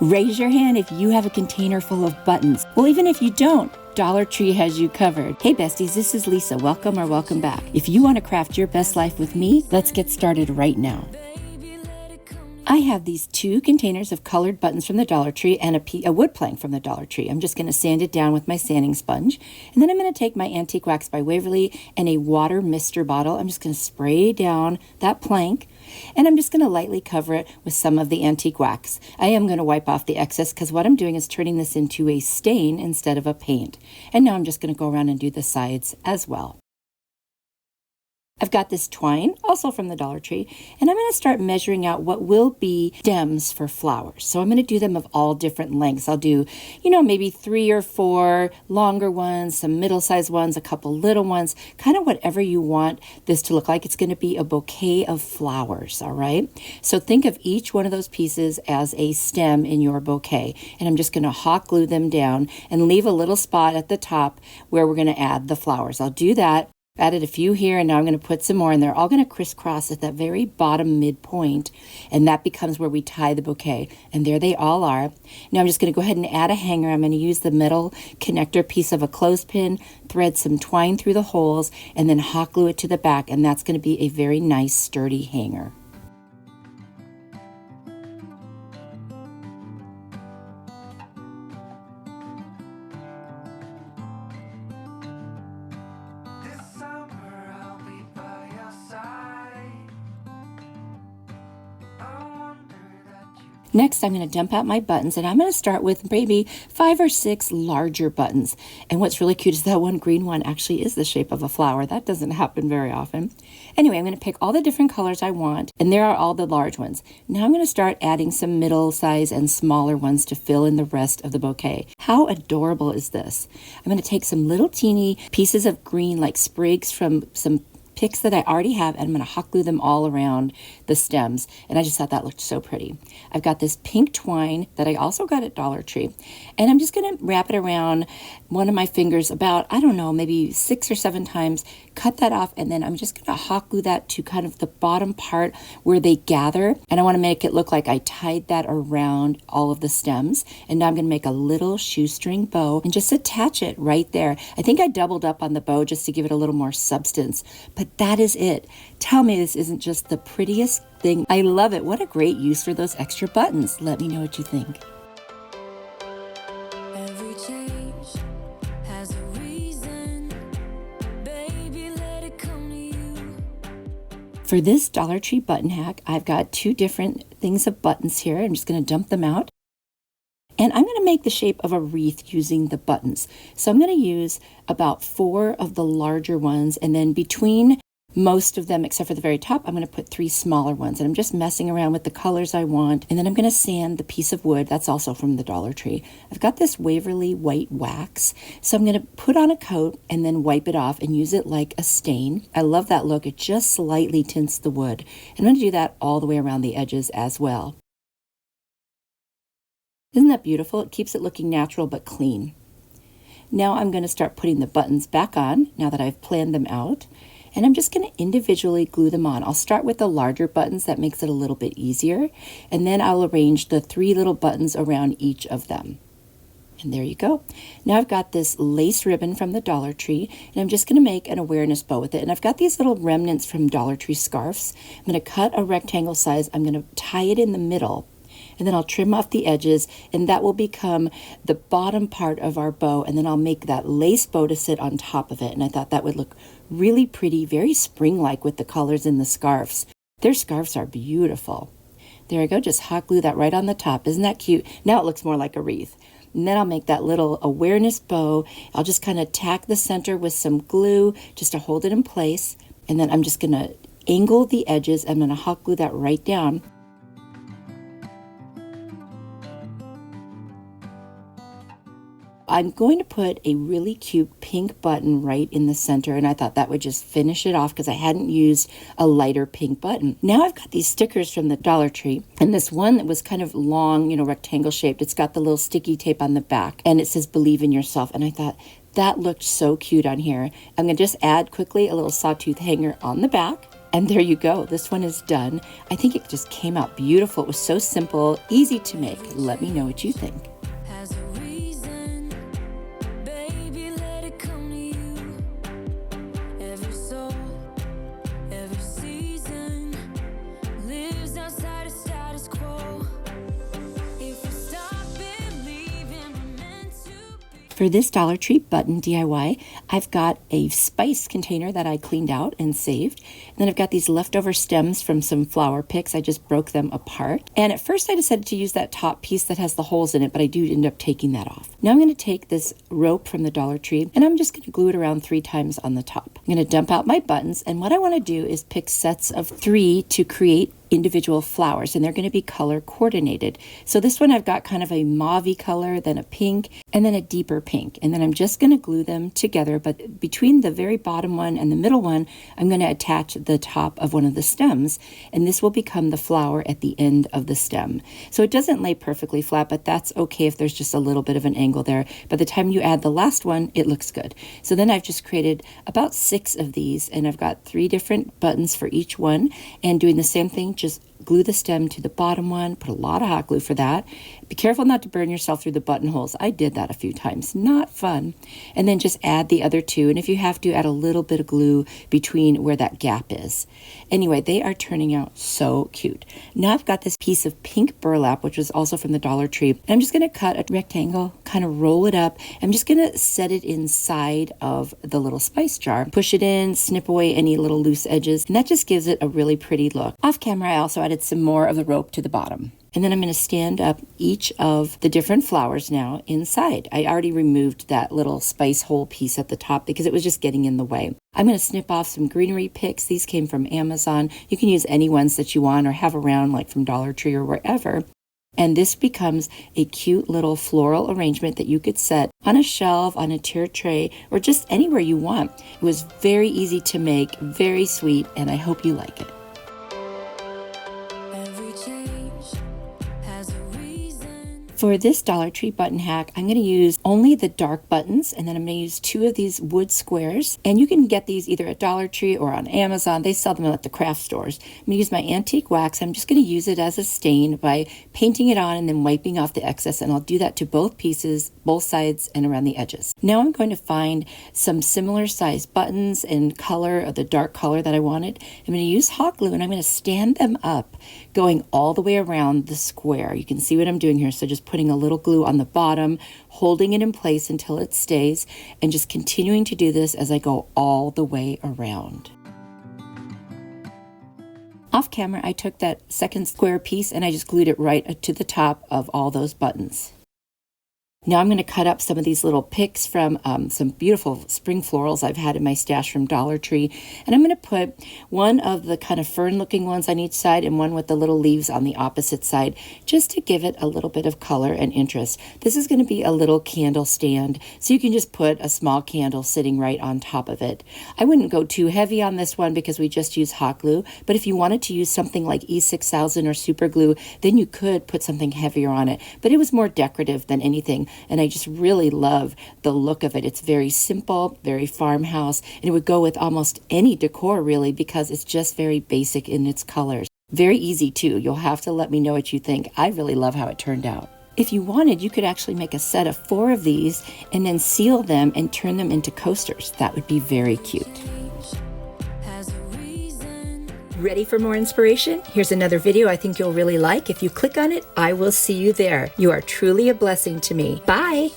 Raise your hand if you have a container full of buttons. Well, even if you don't, Dollar Tree has you covered. Hey besties, this is Lisa. Welcome or welcome back. If you want to craft your best life with me, let's get started right now. I have these 2 containers of colored buttons from the Dollar Tree and a wood plank from the Dollar Tree. I'm just going to sand it down with my sanding sponge. And then I'm going to take my Antique Wax by Waverly and a water mister bottle. I'm just going to spray down that plank. And I'm just going to lightly cover it with some of the antique wax. I am going to wipe off the excess because what I'm doing is turning this into a stain instead of a paint. And now I'm just going to go around and do the sides as well. I've got this twine, also from the Dollar Tree, and I'm going to start measuring out what will be stems for flowers. So I'm going to do them of all different lengths. I'll do, maybe 3 or 4 longer ones, some middle-sized ones, a couple little ones, kind of whatever you want this to look like. It's going to be a bouquet of flowers, all right? So think of each one of those pieces as a stem in your bouquet. And I'm just going to hot glue them down and leave a little spot at the top where we're going to add the flowers. I'll do that. Added a few here, and now I'm going to put some more, and they're all going to crisscross at that very bottom midpoint, and that becomes where we tie the bouquet. And there they all are. Now I'm just going to go ahead and add a hanger. I'm going to use the metal connector piece of a clothespin, thread some twine through the holes, and then hot glue it to the back, and that's going to be a very nice sturdy hanger. Next, I'm going to dump out my buttons, and I'm going to start with maybe 5 or 6 larger buttons. And what's really cute is that one green one actually is the shape of a flower. That doesn't happen very often. Anyway, I'm going to pick all the different colors I want, and there are all the large ones. Now I'm going to start adding some middle size and smaller ones to fill in the rest of the bouquet. How adorable is this? I'm going to take some little teeny pieces of green, like sprigs from some pics that I already have, and I'm going to hot glue them all around the stems, and I just thought that looked so pretty. I've got this pink twine that I also got at Dollar Tree, and I'm just going to wrap it around one of my fingers about, I don't know, maybe 6 or 7 times, cut that off, and then I'm just going to hot glue that to kind of the bottom part where they gather, and I want to make it look like I tied that around all of the stems. And now I'm going to make a little shoestring bow and just attach it right there. I think I doubled up on the bow just to give it a little more substance, but that is it. Tell me this isn't just the prettiest thing. I love it. What a great use for those extra buttons. Let me know what you think. Every change has a reason. Baby, let it come to you. For this Dollar Tree button hack, I've got 2 different things of buttons here. I'm just going to dump them out. And I'm going to make the shape of a wreath using the buttons. So I'm going to use about 4 of the larger ones, and then between most of them, except for the very top, I'm going to put 3 smaller ones. And I'm just messing around with the colors I want. And then I'm going to sand the piece of wood. That's also from the Dollar Tree. I've got this Waverly white wax. So I'm going to put on a coat and then wipe it off and use it like a stain. I love that look. It just slightly tints the wood. And I'm going to do that all the way around the edges as well. Isn't that beautiful? It keeps it looking natural but clean. Now I'm going to start putting the buttons back on now that I've planned them out. And I'm just going to individually glue them on. I'll start with the larger buttons. That makes it a little bit easier. And then I'll arrange the 3 little buttons around each of them. And there you go. Now I've got this lace ribbon from the Dollar Tree, and I'm just going to make an awareness bow with it. And I've got these little remnants from Dollar Tree scarves. I'm going to cut a rectangle size. I'm going to tie it in the middle, and then I'll trim off the edges, and that will become the bottom part of our bow. And then I'll make that lace bow to sit on top of it. And I thought that would look really pretty, very spring-like with the colors in the scarves. Their scarves are beautiful. There I go, just hot glue that right on the top. Isn't that cute? Now it looks more like a wreath. And then I'll make that little awareness bow. I'll just kind of tack the center with some glue just to hold it in place. And then I'm just going to angle the edges. I'm going to hot glue that right down. I'm going to put a really cute pink button right in the center, and I thought that would just finish it off because I hadn't used a lighter pink button. Now I've got these stickers from the Dollar Tree, and this one that was kind of long, rectangle shaped. It's got the little sticky tape on the back, and it says "Believe in Yourself," and I thought that looked so cute on here. I'm going to just add quickly a little sawtooth hanger on the back. And there you go. This one is done. I think it just came out beautiful. It was so simple, easy to make. Let me know what you think. Has a reason, baby, let it come to you. Every soul, every season lives outside of status quo. If we stop believing we're meant to be. For this Dollar Tree button DIY, I've got a spice container that I cleaned out and saved. And then I've got these leftover stems from some flower picks. I just broke them apart. And at first I decided to use that top piece that has the holes in it, but I do end up taking that off. Now I'm going to take this rope from the Dollar Tree and I'm just going to glue it around 3 times on the top. I'm going to dump out my buttons, and what I want to do is pick sets of 3 to create individual flowers, and they're going to be color coordinated. So this one I've got kind of a mauve color, then a pink, and then a deeper pink. And then I'm just going to glue them together, but between the very bottom one and the middle one, I'm going to attach the top of one of the stems, and this will become the flower at the end of the stem. So it doesn't lay perfectly flat, but that's okay if there's just a little bit of an angle there. By the time you add the last one, it looks good. So then I've just created about 6 of these, and I've got 3 different buttons for each one, and doing the same thing, just glue the stem to the bottom one, put a lot of hot glue for that. Be careful not to burn yourself through the buttonholes. I did that a few times, not fun. And then just add the other 2, and if you have to, add a little bit of glue between where that gap is. Anyway, they are turning out so cute. Now I've got this piece of pink burlap, which was also from the Dollar Tree, and I'm just going to cut a rectangle, kind of roll it up. I'm just going to set it inside of the little spice jar, push it in, snip away any little loose edges, and that just gives it a really pretty look. Off camera, I also added some more of the rope to the bottom. And then I'm going to stand up each of the different flowers now inside. I already removed that little spice hole piece at the top because it was just getting in the way. I'm going to snip off some greenery picks. These came from Amazon. You can use any ones that you want or have around, like from Dollar Tree or wherever. And this becomes a cute little floral arrangement that you could set on a shelf, on a tiered tray, or just anywhere you want. It was very easy to make, very sweet, and I hope you like it. Every change has a reason. For this Dollar Tree button hack, I'm going to use only the dark buttons, and then I'm going to use 2 of these wood squares. And you can get these either at Dollar Tree or on Amazon. They sell them at the craft stores. I'm going to use my antique wax. I'm just going to use it as a stain by painting it on and then wiping off the excess. And I'll do that to both pieces, both sides, and around the edges. Now I'm going to find some similar size buttons and color of the dark color that I wanted. I'm going to use hot glue, and I'm going to stand them up going all the way around the square. You can see what I'm doing here. So just putting a little glue on the bottom, holding it in place until it stays, and just continuing to do this as I go all the way around. Off camera, I took that second square piece and I just glued it right to the top of all those buttons. Now I'm going to cut up some of these little picks from some beautiful spring florals I've had in my stash from Dollar Tree. And I'm going to put one of the kind of fern looking ones on each side and one with the little leaves on the opposite side, just to give it a little bit of color and interest. This is going to be a little candle stand, so you can just put a small candle sitting right on top of it. I wouldn't go too heavy on this one because we just use hot glue, but if you wanted to use something like E6000 or super glue, then you could put something heavier on it. But it was more decorative than anything. And I just really love the look of it. It's very simple, very farmhouse, and it would go with almost any decor really because it's just very basic in its colors. Very easy too. You'll have to let me know what you think. I really love how it turned out. If you wanted, you could actually make a set of 4 of these and then seal them and turn them into coasters. That would be very cute. Ready for more inspiration? Here's another video I think you'll really like. If you click on it, I will see you there. You are truly a blessing to me. Bye!